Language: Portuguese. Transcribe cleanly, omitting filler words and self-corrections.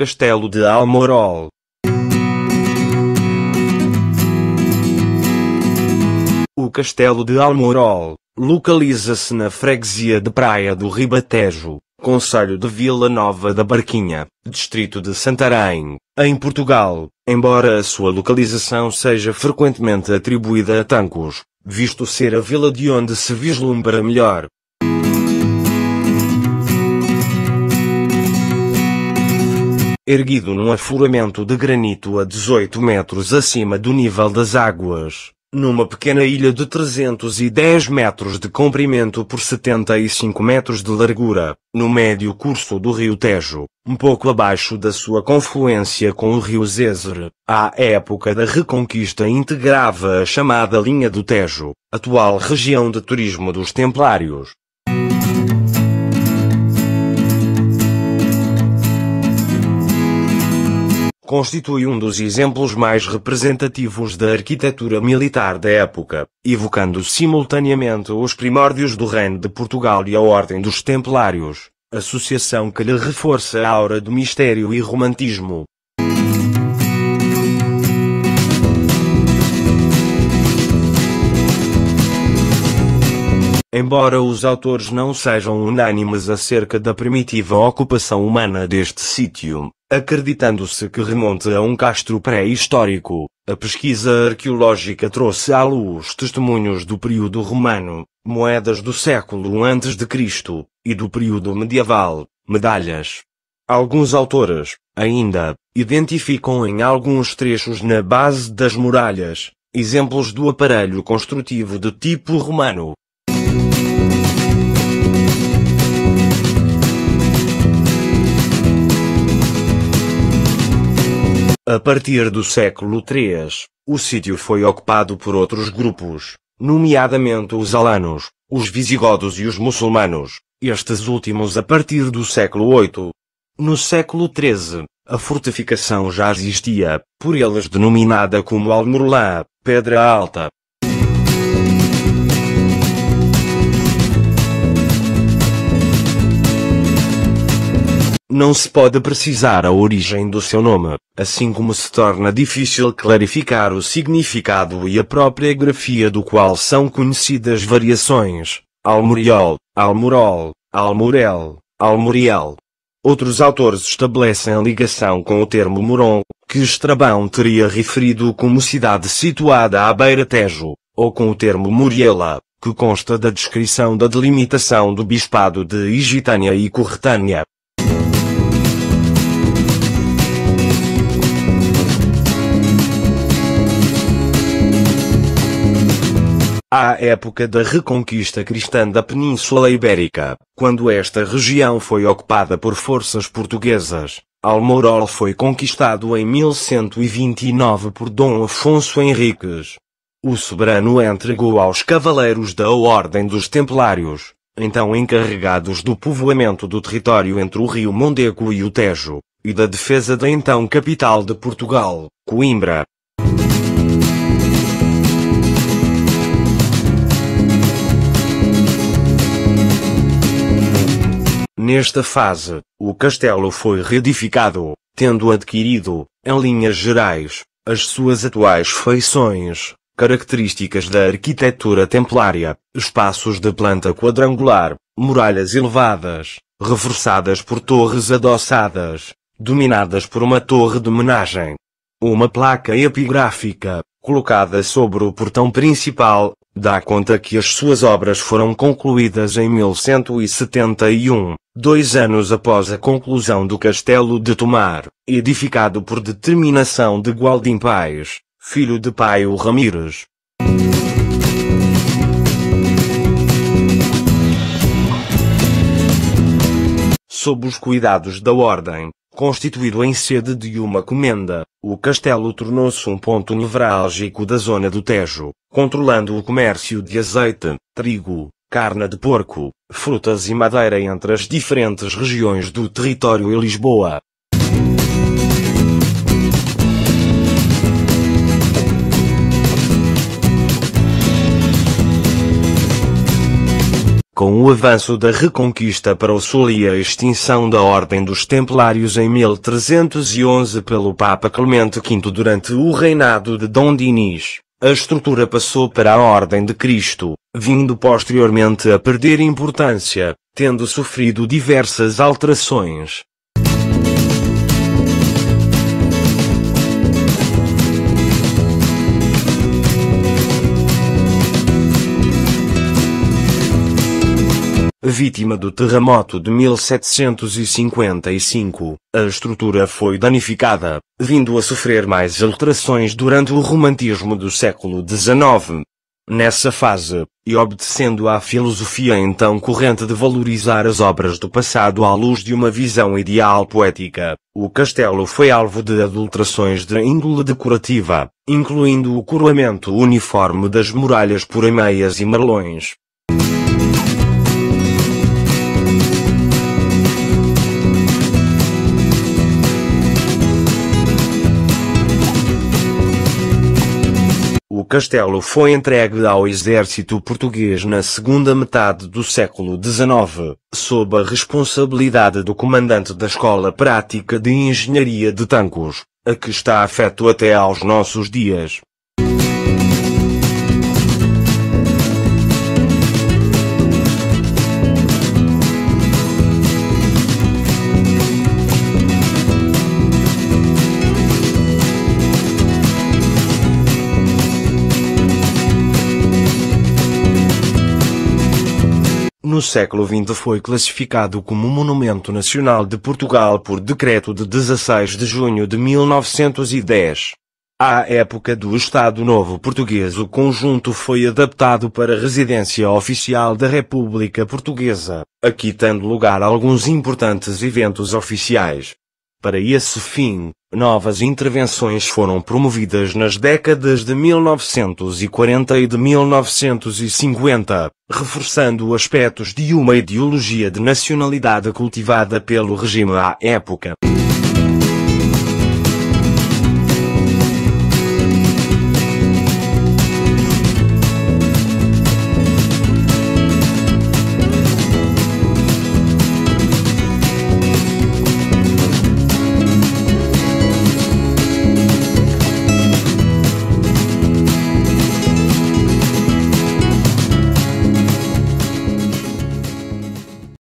Castelo de Almorol. O Castelo de Almorol localiza-se na freguesia de Praia do Ribatejo, concelho de Vila Nova da Barquinha, distrito de Santarém, em Portugal, embora a sua localização seja frequentemente atribuída a Tancos, visto ser a vila de onde se vislumbra melhor. Erguido num afloramento de granito a 18 metros acima do nível das águas, numa pequena ilha de 310 metros de comprimento por 75 metros de largura, no médio curso do rio Tejo, um pouco abaixo da sua confluência com o rio Zézer, à época da Reconquista integrava a chamada Linha do Tejo, atual região de turismo dos Templários. Constitui um dos exemplos mais representativos da arquitetura militar da época, evocando simultaneamente os primórdios do Reino de Portugal e a Ordem dos Templários, associação que lhe reforça a aura do mistério e romantismo. Embora os autores não sejam unânimes acerca da primitiva ocupação humana deste sítio, acreditando-se que remonte a um castro pré-histórico, a pesquisa arqueológica trouxe à luz testemunhos do período romano, moedas do século a.C., e do período medieval, medalhas. Alguns autores, ainda, identificam em alguns trechos na base das muralhas, exemplos do aparelho construtivo de tipo romano. A partir do século III, o sítio foi ocupado por outros grupos, nomeadamente os alanos, os visigodos e os muçulmanos, estes últimos a partir do século VIII. No século XIII, a fortificação já existia, por eles denominada como Almorolã, Pedra Alta. Não se pode precisar a origem do seu nome, assim como se torna difícil clarificar o significado e a própria grafia do qual são conhecidas variações: Almoriol, Almorol, Almorel, Almoriel. Outros autores estabelecem a ligação com o termo Moron, que Estrabão teria referido como cidade situada à beira-Tejo, ou com o termo Moriela, que consta da descrição da delimitação do bispado de Igitânia e Corretânia. À época da reconquista cristã da Península Ibérica, quando esta região foi ocupada por forças portuguesas, Almorol foi conquistado em 1129 por Dom Afonso Henriques. O soberano entregou aos cavaleiros da Ordem dos Templários, então encarregados do povoamento do território entre o rio Mondego e o Tejo, e da defesa da então capital de Portugal, Coimbra. Nesta fase, o castelo foi reedificado, tendo adquirido, em linhas gerais, as suas atuais feições, características da arquitetura templária, espaços de planta quadrangular, muralhas elevadas, reforçadas por torres adoçadas, dominadas por uma torre de homenagem. Uma placa epigráfica, colocada sobre o portão principal, dá conta que as suas obras foram concluídas em 1171, 2 anos após a conclusão do Castelo de Tomar, edificado por determinação de Gualdim Paes, filho de Paio Ramírez. Sob os cuidados da Ordem, constituído em sede de uma comenda, o castelo tornou-se um ponto nevrálgico da zona do Tejo, controlando o comércio de azeite, trigo, carne de porco, frutas e madeira entre as diferentes regiões do território e Lisboa. com o avanço da Reconquista para o Sul e a extinção da Ordem dos Templários em 1311 pelo Papa Clemente V durante o reinado de Dom Dinis, a estrutura passou para a Ordem de Cristo, vindo posteriormente a perder importância, tendo sofrido diversas alterações. Vítima do terremoto de 1755, a estrutura foi danificada, vindo a sofrer mais alterações durante o romantismo do século XIX. Nessa fase, e obedecendo à filosofia então corrente de valorizar as obras do passado à luz de uma visão ideal poética, o castelo foi alvo de adulterações de índole decorativa, incluindo o coroamento uniforme das muralhas por ameias e merlões. O castelo foi entregue ao exército português na segunda metade do século XIX, sob a responsabilidade do comandante da Escola Prática de Engenharia de Tancos, a que está afeto até aos nossos dias. No século XX foi classificado como Monumento Nacional de Portugal por decreto de 16 de junho de 1910. À época do Estado Novo Português, o conjunto foi adaptado para residência oficial da República Portuguesa, aqui tendo lugar alguns importantes eventos oficiais. Para esse fim, novas intervenções foram promovidas nas décadas de 1940 e de 1950, reforçando aspectos de uma ideologia de nacionalidade cultivada pelo regime à época.